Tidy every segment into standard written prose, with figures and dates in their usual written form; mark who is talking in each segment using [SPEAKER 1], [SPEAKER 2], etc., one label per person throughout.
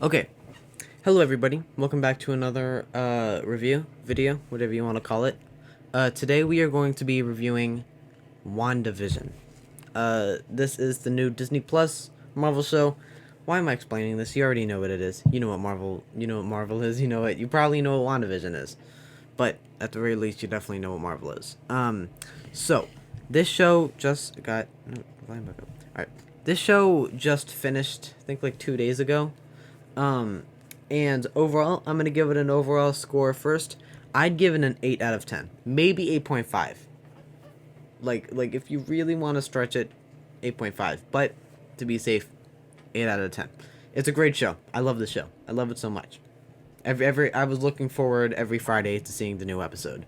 [SPEAKER 1] Okay, hello everybody. Welcome back to another review video, whatever you want to call it. Today we are going to be reviewing WandaVision. This is the new Disney Plus Marvel show. Why am I explaining this? You already know what it is. You know what Marvel is. You know it. You probably know what WandaVision is. But at the very least, you definitely know what Marvel is. So this show just got volume back up. All right. This show just finished, I think like 2 days ago. Um, and overall, I'm gonna give it an overall score first. I'd give it an 8 out of 10, maybe 8.5. Like if you really want to stretch it, 8.5. But to be safe, 8 out of 10. It's a great show. I love the show. I love it so much. Every I was looking forward every Friday to seeing the new episode.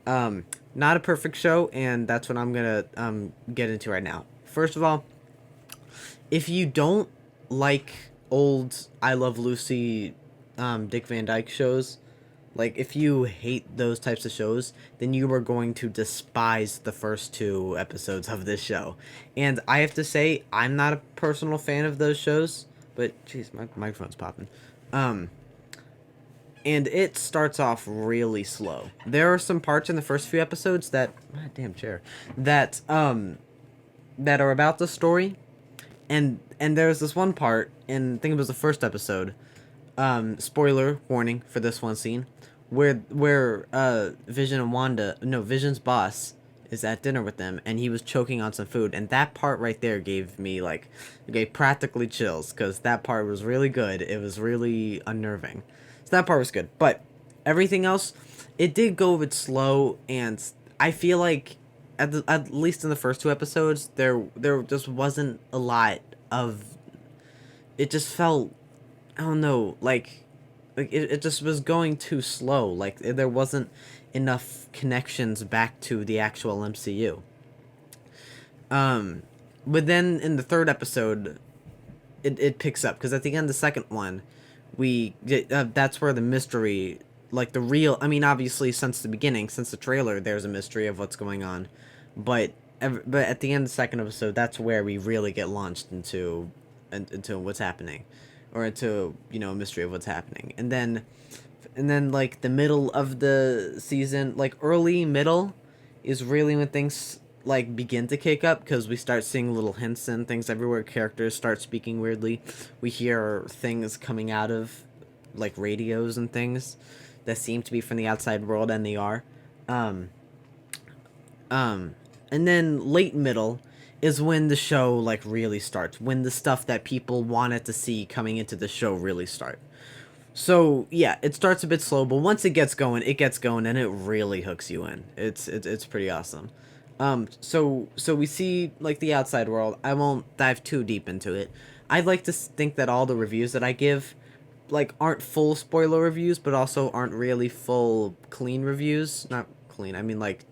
[SPEAKER 1] Not a perfect show, and that's what I'm gonna get into right now. First of all, if you don't like old I Love Lucy, Dick Van Dyke shows, like if you hate those types of shows, then you are going to despise the first two episodes of this show. And I have to say, I'm not a personal fan of those shows, but jeez, my microphone's popping. Um, and it starts off really slow. There are some parts in the first few episodes that, damn chair, that that are about the story, and there's this one part in, I think it was the first episode, spoiler warning for this one scene, where Vision and Wanda, no, Vision's boss is at dinner with them, and he was choking on some food, and that part right there gave me like, okay, practically chills, because that part was really good. It was really unnerving, so that part was good. But everything else, it did go a bit slow, and I feel like at least in the first two episodes, there just wasn't a lot of. It just felt, I don't know, like it just was going too slow. Like there wasn't enough connections back to the actual MCU. Um, but then in the third episode, it picks up, because at the end of the second one, we get, that's where the mystery, like the real. I mean, obviously, since the beginning, since the trailer, there's a mystery of what's going on, but but at the end of the second episode, that's where we really get launched into what's happening, or into, a mystery of what's happening. And then like the middle of the season, like early middle, is really when things like begin to kick up, because we start seeing little hints and things everywhere. Characters start speaking weirdly. We hear things coming out of like radios and things that seem to be from the outside world, and they are. um and then late middle is when the show like really starts, when the stuff that people wanted to see coming into the show really start. So yeah, it starts a bit slow, but once it gets going, and it really hooks you in. It's pretty awesome. So we see like the outside world. I won't dive too deep into it. I'd like to think that all the reviews that I give, like, aren't full spoiler reviews, but also aren't really full clean reviews. Not clean. I mean, like,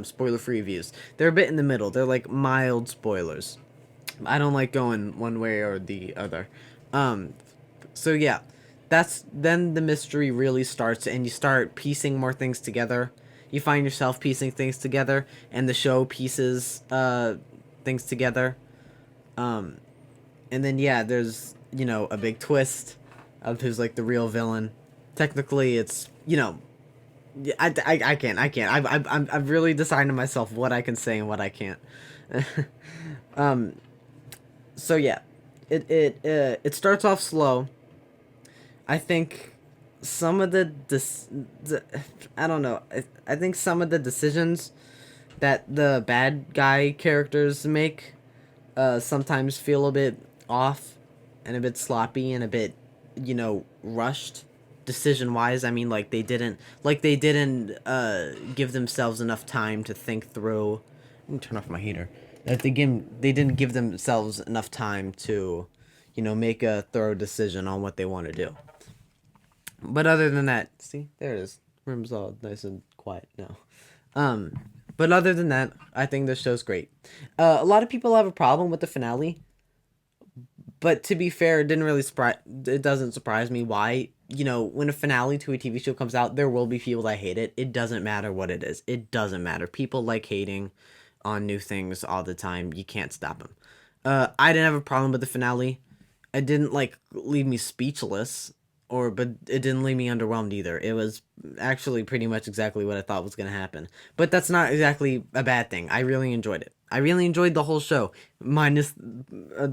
[SPEAKER 1] spoiler free reviews. They're a bit in the middle. They're like mild spoilers. I don't like going one way or the other. Um, so yeah, that's then the mystery really starts, and you start piecing more things together. You find yourself piecing things together, and the show pieces things together. Um, and then yeah, there's, a big twist of who's like the real villain. Technically, it's, I can't. I've really decided to myself what I can say and what I can't. um, so yeah, it starts off slow. I think some of the I don't know. I think some of the decisions that the bad guy characters make sometimes feel a bit off, and a bit sloppy, and a bit, rushed decision wise. I mean, like they didn't give themselves enough time to think through. Let me turn off my heater. That they didn't give themselves enough time to, make a thorough decision on what they want to do. But other than that, see, there it is. Room's all nice and quiet now. Um, but other than that, I think this show's great. A lot of people have a problem with the finale, but to be fair, it doesn't surprise me. Why? When a finale to a TV show comes out, there will be people that hate it. It doesn't matter what it is. It doesn't matter. People like hating on new things all the time. You can't stop them. I didn't have a problem with the finale. it didn't like leave me speechless, but it didn't leave me underwhelmed either. It was actually pretty much exactly what I thought was gonna happen. But that's not exactly a bad thing. I really enjoyed it. I really enjoyed the whole show, minus a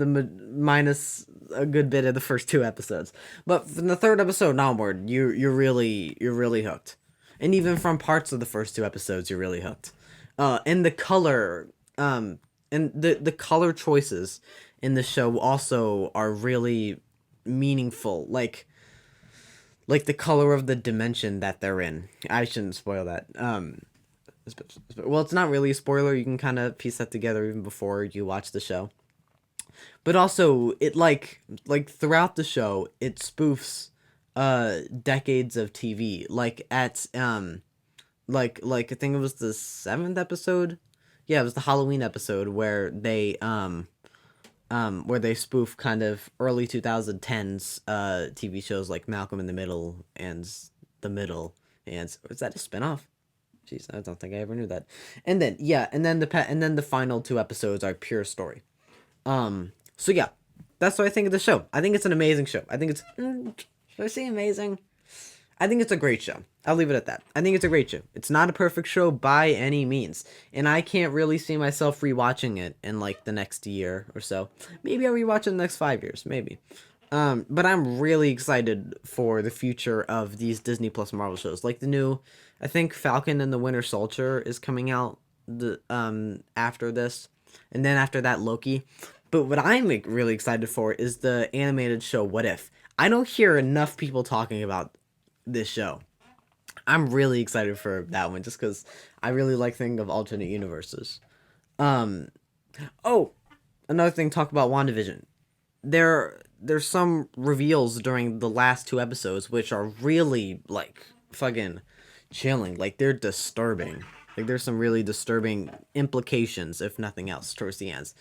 [SPEAKER 1] good bit of the first two episodes. But from the third episode onward, you're really hooked, and even from parts of the first two episodes, you're really hooked. And the color, and the color choices in the show also are really meaningful. Like the color of the dimension that they're in. I shouldn't spoil that. Well, it's not really a spoiler. You can kind of piece that together even before you watch the show. But also, it like throughout the show, it spoofs decades of TV. Like I think it was the seventh episode. Yeah, it was the Halloween episode where they spoof kind of early 2010s TV shows like Malcolm in the Middle and The Middle, and is that a spinoff? Jeez, I don't think I ever knew that. And then yeah, and then the final two episodes are pure story. So yeah, that's what I think of the show. I think it's an amazing show. I think it's should I say amazing? I think it's a great show. I'll leave it at that. I think it's a great show. It's not a perfect show by any means, and I can't really see myself rewatching it in like the next year or so. Maybe I'll rewatch it in the next 5 years, maybe. But I'm really excited for the future of these Disney Plus Marvel shows, like the new. I think Falcon and the Winter Soldier is coming out after this, and then after that Loki. But what I'm like really excited for is the animated show What If. I don't hear enough people talking about this show. I'm really excited for that one just because I really like thinking of alternate universes. Um. Oh, another thing. Talk about WandaVision. There's some reveals during the last two episodes which are really like fucking chilling. Like they're disturbing. Like there's some really disturbing implications, if nothing else, towards the ends.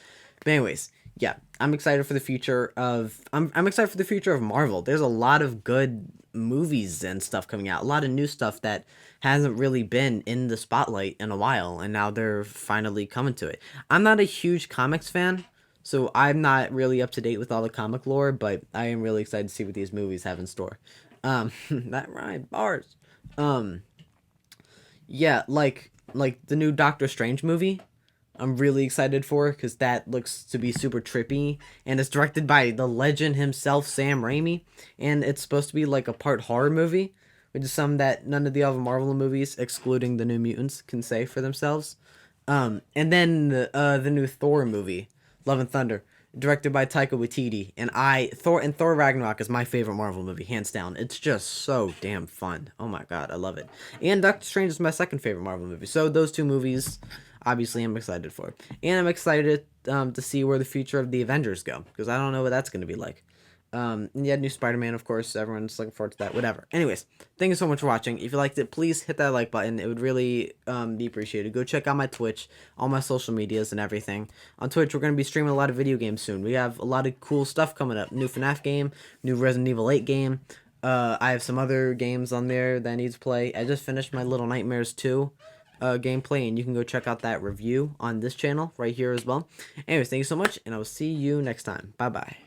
[SPEAKER 1] But anyways, yeah, I'm excited for the future of Marvel. There's a lot of good movies and stuff coming out. A lot of new stuff that hasn't really been in the spotlight in a while, and now they're finally coming to it. I'm not a huge comics fan, so I'm not really up to date with all the comic lore, but I am really excited to see what these movies have in store. That rhyme bars. Um, yeah, like the new Doctor Strange movie. I'm really excited for because that looks to be super trippy, and it's directed by the legend himself, Sam Raimi, and it's supposed to be like a part horror movie, which is something that none of the other Marvel movies, excluding the New Mutants, can say for themselves. And then the new Thor movie, Love and Thunder, directed by Taika Waititi, and Thor Ragnarok is my favorite Marvel movie, hands down. It's just so damn fun. Oh my god, I love it. And Doctor Strange is my second favorite Marvel movie. So those two movies, obviously, I'm excited for, and I'm excited to see where the future of the Avengers go because I don't know what that's going to be like. And yeah, new Spider-Man, of course. Everyone's looking forward to that. Whatever. Anyways, thank you so much for watching. If you liked it, please hit that like button. It would really be appreciated. Go check out my Twitch, all my social medias, and everything. On Twitch, we're going to be streaming a lot of video games soon. We have a lot of cool stuff coming up. New FNAF game, new Resident Evil 8 game. I have some other games on there that I need to play. I just finished my Little Nightmares 2 gameplay, and you can go check out that review on this channel right here as well. Anyways, thank you so much, and I will see you next time. Bye bye.